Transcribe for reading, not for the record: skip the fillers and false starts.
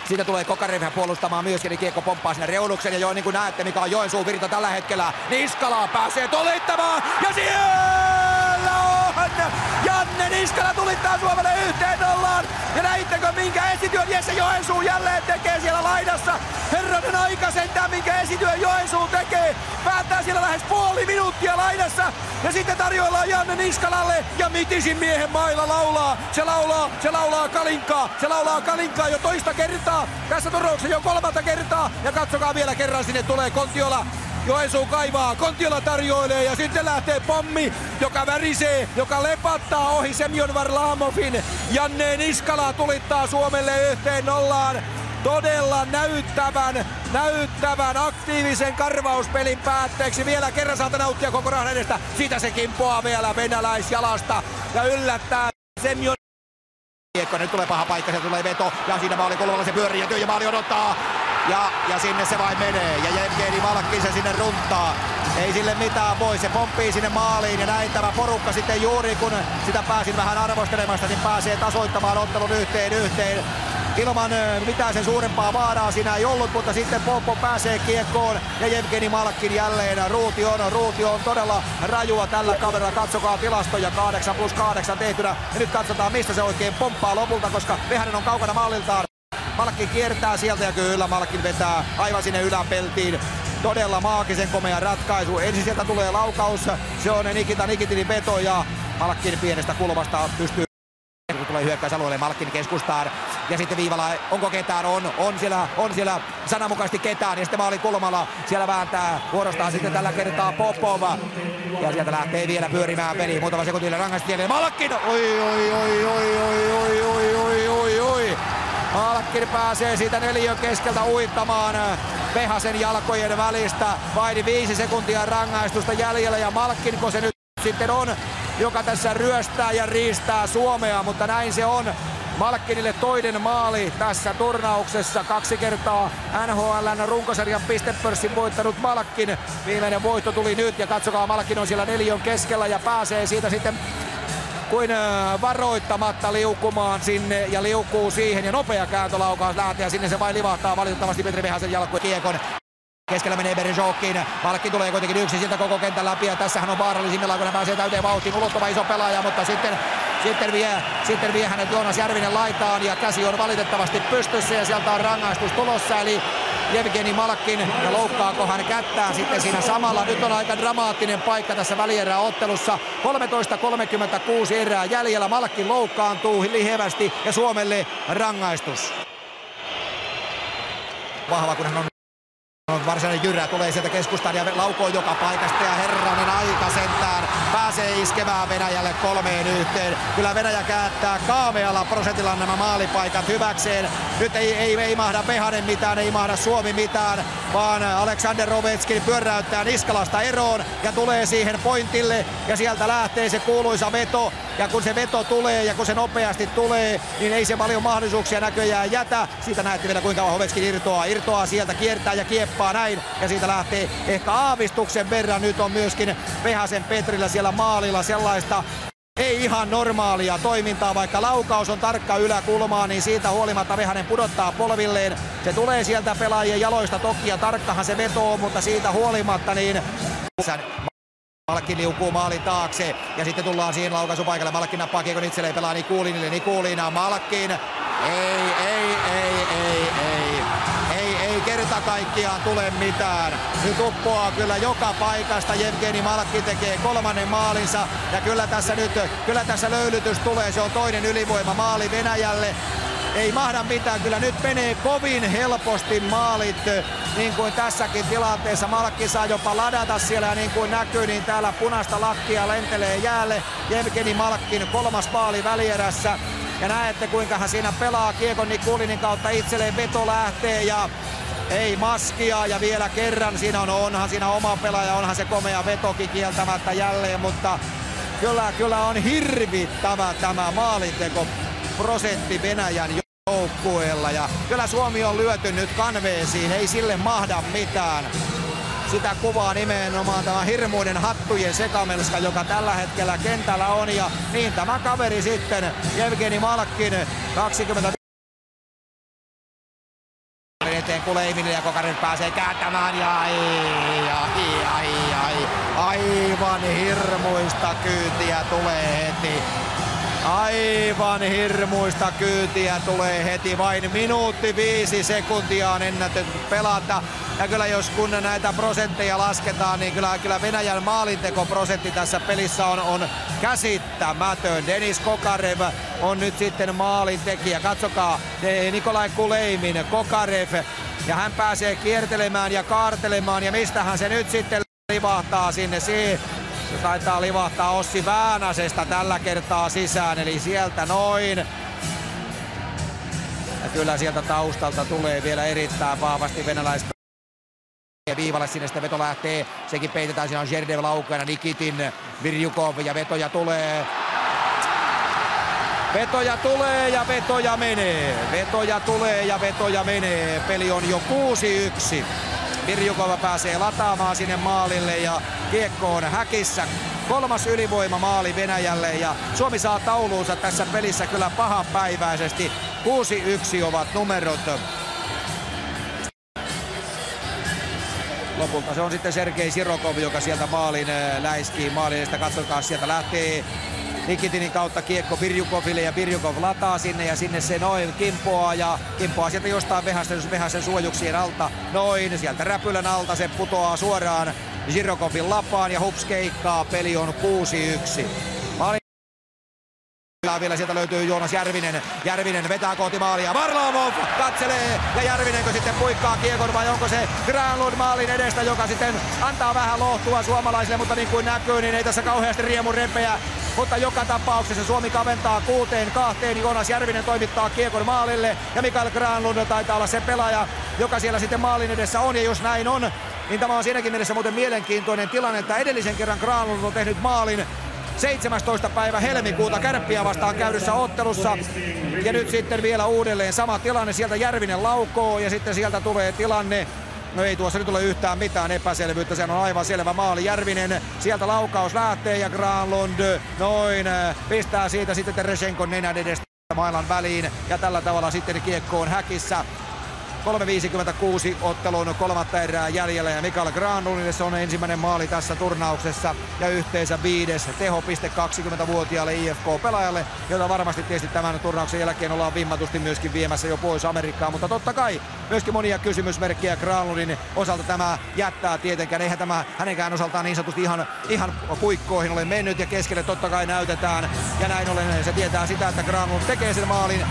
Siitä tulee Kokarev puolustamaan myöskin, niin kiekko pomppaa sinne reunuksen ja jo niin kuin näette, mikä on Joensuun virta tällä hetkellä. Niskala pääsee tulittamaan ja siellä on Janne Niskala tulittaa Suomelle 1-0. Ja näittekö minkä esityön Jesse Joensuu jälleen tekee siellä laidassa. Herranen aika sentään minkä esityön Joensuu tekee. Päättää siellä lähes puoli minuuttia laidassa. Ja sitten tarjoillaan Janne Niskalalle ja Mitisin miehen mailla laulaa. Se laulaa Kalinkaa jo toista kertaa. Tässä turnauksessa jo 3. kertaa. Ja katsokaa vielä kerran, sinne tulee Kontiola. Joensuu kaivaa, Kontiola tarjoilee ja sitten lähtee pommi, joka värisee, joka lepattaa ohi Semjon Varlamovin. Janne Niskala tulittaa Suomelle 1-0. Todella näyttävän aktiivisen karvauspelin päätteeksi. Vielä kerran saata nauttia koko rahan edestä. Siitä se kimpoaa vielä venäläisjalasta ja yllättää Semjon. Nyt tulee paha paikka, se tulee veto ja siinä maalikulmalla se pyörii ja Tyhjä maali odottaa. Ja sinne se vain menee ja Jevgeni Malkin se sinne runtaa. Ei sille mitään voi, se pomppii sinne maaliin ja näin tämä porukka sitten juuri kun sitä pääsin vähän arvostelemasta, niin pääsee tasoittamaan ottelun yhteen. Ilman mitään sen suurempaa vaaraa siinä ei ollut, mutta sitten Popo pääsee kiekkoon ja Jevgeni Malkin jälleen. Ruuti on todella rajua tällä kaverilla. Katsokaa tilastoja 8+8 tehtynä. Ja nyt katsotaan mistä se oikein pomppaa lopulta, koska Vehanen on kaukana maaliltaan. Malkin kiertää sieltä ja kyllä Malkin vetää aivan sinne yläpeltiin. Todella maagisen komea ratkaisu. Ensin sieltä tulee laukaus. Se on Nikitinin veto ja Malkin pienestä kulmasta pystyy. Tulee hyökkäysalueelle Malkin keskustaan ja sitten viivalla onko ketään? On siellä sananmukaisesti ketään ja sitten maalin kulmalla siellä vääntää vuorostaan sitten tällä kertaa Popova. Ja sieltä lähtee vielä pyörimään peli. Muutama sekuntille rangaistustielle. Malkin! Oi. Malkin pääsee siitä neliön keskeltä uittamaan Vehasen jalkojen välistä. Vain 5 sekuntia rangaistusta jäljellä ja Malkinko se nyt sitten on, joka tässä ryöstää ja riistää Suomea, mutta näin se on. Malkinille toinen maali tässä turnauksessa. 2 kertaa NHL:n runkosarjan pistepörssin voittanut Malkin. Viimeinen voitto tuli nyt ja katsokaa, Malkin on siellä neliön keskellä ja pääsee siitä sitten kuin varoittamatta liukumaan sinne ja liukuu siihen ja nopea kääntölaukaus lähtee ja sinne se vain livahtaa valitettavasti Petri Vehasen jalkojen kiekon. Keskellä menee Berezovkin. Malkin tulee kuitenkin yksin sieltä koko kentän läpi ja tässähän on vaarallisimmillaan, kun hän pääsee täyteen vauhtiin. Ulottava iso pelaaja, mutta sitten vie hänet Joonas Järvinen laitaan ja käsi on valitettavasti pystyssä ja sieltä on rangaistus tulossa. Eli Jevgeni Malkin ja loukkaako hän kättään sitten siinä samalla. Nyt on aika dramaattinen paikka tässä välieräottelussa. 13.36 erää jäljellä. Malkin loukkaantuu lihevästi ja Suomelle rangaistus. Vahva kun hän on. Varsinainen jyrä tulee sieltä keskustaan ja laukoo joka paikasta ja herranen aika sentään pääsee iskemään Venäjälle 3-1. Kyllä Venäjä käyttää kaamealla prosentilla nämä maalipaikat hyväkseen. Nyt ei mahda Vehanen mitään, ei mahda Suomi mitään, vaan Aleksander Ovechkin pyöräyttää Niskalasta eroon ja tulee siihen pointille ja sieltä lähtee se kuuluisa veto. Ja kun se veto tulee ja kun se nopeasti tulee, niin ei se paljon mahdollisuuksia näköjään jätä. Siitä näette vielä kuinka Ovechkin irtoaa sieltä, kiertää ja kieppaa näin. Ja siitä lähtee ehkä aavistuksen verran. Nyt on myöskin Vehasen Petrillä siellä maalilla sellaista ei ihan normaalia toimintaa, vaikka laukaus on tarkka yläkulmaa, niin siitä huolimatta Vehanen pudottaa polvilleen. Se tulee sieltä pelaajien jaloista toki ja tarkkahan se veto on, mutta siitä huolimatta niin Malkin liukuu maalin taakse ja sitten tullaan siihen laukaisupaikalle. Malkin nappaa kiekon itselleen, pelaa Nikulina. Malkin. Ei kerta kaikkiaan tule mitään. Nyt uppoaa kyllä joka paikasta. Jevgeni Malkin tekee 3. maalinsa ja kyllä tässä löylytys tulee. Se on toinen ylivoima maali Venäjälle. Ei mahda mitään, kyllä nyt menee kovin helposti maalit, niin kuin tässäkin tilanteessa. Malkki saa jopa ladata siellä ja niin kuin näkyy, niin täällä punaista lakkia lentelee jäälle. Jevgeni Malkin 3. maali välierässä. Ja näette kuinka hän siinä pelaa kiekon Nikulinin kautta itselleen, veto lähtee ja ei maskia ja vielä kerran onhan siinä oma pelaaja, onhan se komea vetokin kieltämättä jälleen, mutta kyllä on hirvittävä tämä maalinteko prosentti Venäjän joukkueella ja kyllä Suomi on lyöty nyt kanveesiin, ei sille mahda mitään. Sitä kuvaa nimenomaan tämä hirmuinen hattujen sekamelska, joka tällä hetkellä kentällä on ja niin tämä kaveri sitten, Jevgeni Malkin, 20 eteen Kuleiminille ja Kokarev pääsee kääntämään ja aivan hirmuista kyytiä tulee heti. Aivan hirmuista kyytiä tulee heti, vain minuutti 5 sekuntia on ennätetty pelata. Ja kyllä jos kun näitä prosentteja lasketaan, niin kyllä Venäjän maalintekoprosentti tässä pelissä on käsittämätön. Denis Kokarev on nyt sitten maalintekijä. Katsokaa, Nikolai Kuleimin, Kokarev, ja hän pääsee kiertelemään ja kaartelemaan, ja mistähän se nyt sitten livahtaa sinne siihen. Se taitaa livahtaa Ossi Väänäsestä tällä kertaa sisään, eli sieltä noin. Ja kyllä sieltä taustalta tulee vielä erittäin vahvasti venäläis. Viivalle sinne sitten veto lähtee, sekin peitetään, siinä on Zherdev laukeena, Nikitin, Virjukov ja vetoja tulee. Vetoja tulee ja vetoja menee, vetoja tulee ja vetoja menee, peli on jo 6-1. Virjukova pääsee lataamaan sinne maalille ja kiekko on häkissä. 3. ylivoimamaali Venäjälle ja Suomi saa tauluunsa tässä pelissä kyllä pahanpäiväisesti. 6-1 ovat numerot. Lopulta se on sitten Sergei Sirokov, joka sieltä maalin läiskii maalillista. Katsokaa, sieltä lähtee Nikitinin kautta kiekko Virjukoville ja Virjukov lataa sinne ja sinne se noin kimpoaa sieltä jostain Vähäsen suojuksien alta. Noin, sieltä räpylän alta se putoaa suoraan Sirokovin lapaan ja hups keikkaa, peli on 6-1. Vielä sieltä löytyy Joonas Järvinen. Järvinen vetää kohti maalia. Varlamov katselee ja Järvinenkö sitten puikkaa kiekon vai onko se Granlund maalin edestä, joka sitten antaa vähän lohtua suomalaisille, mutta niin kuin näkyy, niin ei tässä kauheasti riemurepeä. Mutta joka tapauksessa Suomi kaventaa 6-2. Joonas Järvinen toimittaa kiekon maalille ja Mikael Granlund taitaa olla se pelaaja, joka siellä sitten maalin edessä on, ja jos näin on, niin tämä on siinäkin mielessä muuten mielenkiintoinen tilanne, että edellisen kerran Granlund on tehnyt maalin 17. päivä helmikuuta Kärppiä vastaan käydyssä ottelussa. Ja nyt sitten vielä uudelleen sama tilanne. Sieltä Järvinen laukoo ja sitten sieltä tulee tilanne. No ei tuossa nyt ole yhtään mitään epäselvyyttä. Se on aivan selvä maali. Järvinen, sieltä laukaus lähtee ja Granlund noin pistää siitä sitten Tereschenkon nenän edestä mailan väliin. Ja tällä tavalla sitten kiekko on häkissä. 3.56 ottelun 3. erää jäljellä ja Mikael Granlundille se on ensimmäinen maali tässä turnauksessa ja yhteensä 5. tehopiste 20-vuotiaalle IFK-pelaajalle, jota varmasti tietysti tämän turnauksen jälkeen ollaan vimmatusti myöskin viemässä jo pois Amerikkaan, mutta totta kai myöskin monia kysymysmerkkejä Granlundin osalta tämä jättää tietenkään. Eihän tämä hänenkään osaltaan niin sanotusti ihan puikkoihin ole mennyt ja keskelle totta kai näytetään ja näin ollen se tietää sitä, että Granlund tekee sen maalin